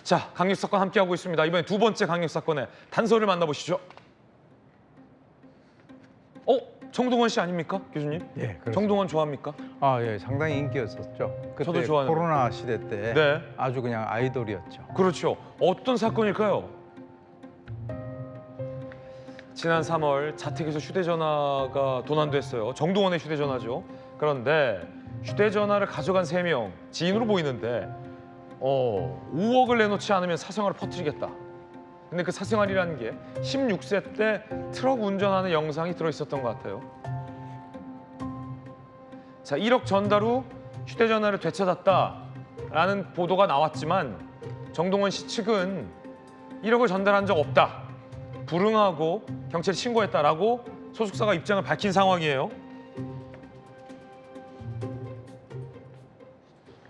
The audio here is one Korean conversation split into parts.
자, 강력사건 함께하고 있습니다. 이번에 두 번째 강력사건의 단서를 만나보시죠. 정동원 씨 아닙니까, 교수님? 예, 그렇습니다. 정동원 좋아합니까? 예, 상당히 인기였었죠. 그때 저도 좋아하는데. 코로나 시대 때 네. 아주 그냥 아이돌이었죠. 그렇죠. 어떤 사건일까요? 지난 3월 자택에서 휴대전화가 도난됐어요. 정동원의 휴대전화죠. 그런데 휴대전화를 가져간 3명, 지인으로 보이는데 5억을 내놓지 않으면 사생활을 퍼뜨리겠다. 근데 그 사생활이라는 게 16세 때 트럭 운전하는 영상이 들어있었던 것 같아요. 자, 1억 전달 후 휴대전화를 되찾았다라는 보도가 나왔지만 정동원 씨 측은 1억을 전달한 적 없다. 불응하고 경찰에 신고했다라고 소속사가 입장을 밝힌 상황이에요.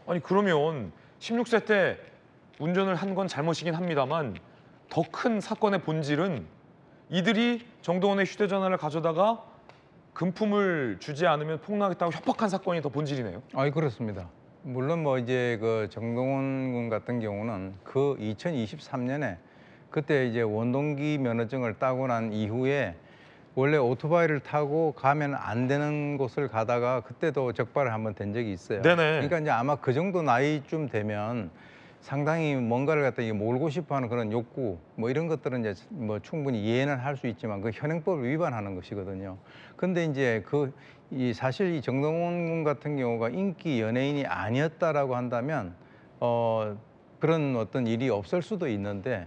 아니 그러면 16세 때 운전을 한 건 잘못이긴 합니다만 더 큰 사건의 본질은 이들이 정동원의 휴대전화를 가져다가 금품을 주지 않으면 폭로하겠다고 협박한 사건이 더 본질이네요. 그렇습니다. 물론 뭐 이제 그 정동원 군 같은 경우는 그 2023년에 그때 이제 원동기 면허증을 따고 난 이후에 원래 오토바이를 타고 가면 안 되는 곳을 가다가 그때도 적발을 한번 된 적이 있어요. 네네. 그러니까 이제 아마 그 정도 나이쯤 되면 상당히 뭔가를 갖다 몰고 싶어하는 그런 욕구 뭐 이런 것들은 이제 뭐 충분히 이해는 할 수 있지만 그 현행법을 위반하는 것이거든요. 근데 이제 사실 이 정동원 군 같은 경우가 인기 연예인이 아니었다라고 한다면 그런 어떤 일이 없을 수도 있는데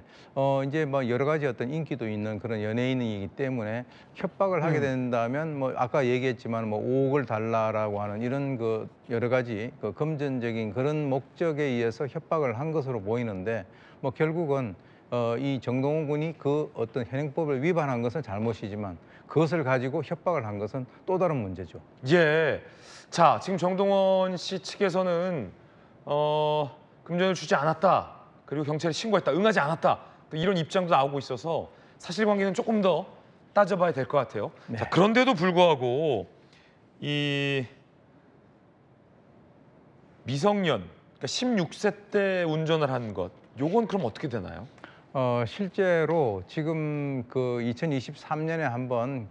이제 뭐 여러 가지 어떤 인기도 있는 그런 연예인이기 때문에 협박을 하게 된다면 뭐 아까 얘기했지만 뭐 5억을 달라라고 하는 이런 그 여러 가지 그 금전적인 그런 목적에 의해서 협박을 한 것으로 보이는데 뭐 결국은 이 정동원 군이 그 어떤 현행법을 위반한 것은 잘못이지만 그것을 가지고 협박을 한 것은 또 다른 문제죠. 예. 자, 지금 정동원 씨 측에서는 금전을 주지 않았다. 그리고 경찰에 신고했다. 응하지 않았다. 또 이런 입장도 나오고 있어서 사실관계는 조금 더 따져봐야 될 것 같아요. 네. 자, 그런데도 불구하고 이 미성년, 그러니까 16세 때 운전을 한 것, 요건 그럼 어떻게 되나요? 실제로 지금 그 2023년에 한번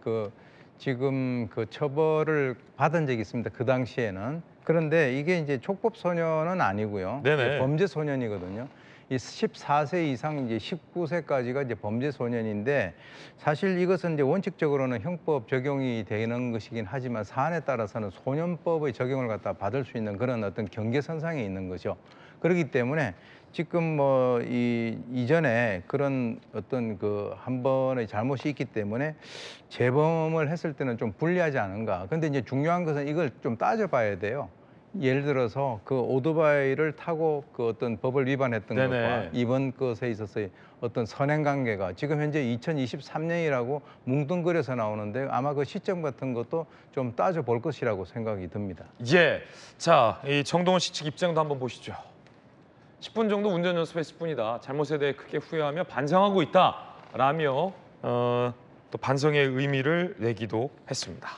지금 그 처벌을 받은 적이 있습니다. 그 당시에는. 그런데 이게 이제 촉법 소년은 아니고요. 네네. 이제 범죄 소년이거든요. 이 14세 이상 이제 19세까지가 이제 범죄 소년인데 사실 이것은 이제 원칙적으로는 형법 적용이 되는 것이긴 하지만 사안에 따라서는 소년법의 적용을 갖다 받을 수 있는 그런 어떤 경계선상에 있는 거죠. 그렇기 때문에 지금 뭐 이전에 그런 어떤 그 한 번의 잘못이 있기 때문에 재범을 했을 때는 좀 불리하지 않은가. 근데 이제 중요한 것은 이걸 좀 따져봐야 돼요. 예를 들어서 그 오토바이를 타고 그 어떤 법을 위반했던 네네. 것과 이번 것에 있어서의 어떤 선행 관계가 지금 현재 2023년이라고 뭉뚱그려서 나오는데 아마 그 시점 같은 것도 좀 따져볼 것이라고 생각이 듭니다. 예. 자, 이 정동원 씨 측 입장도 한번 보시죠. 10분 정도 운전 연습했을 뿐이다. 잘못에 대해 크게 후회하며 반성하고 있다라며 또 반성의 의미를 내기도 했습니다.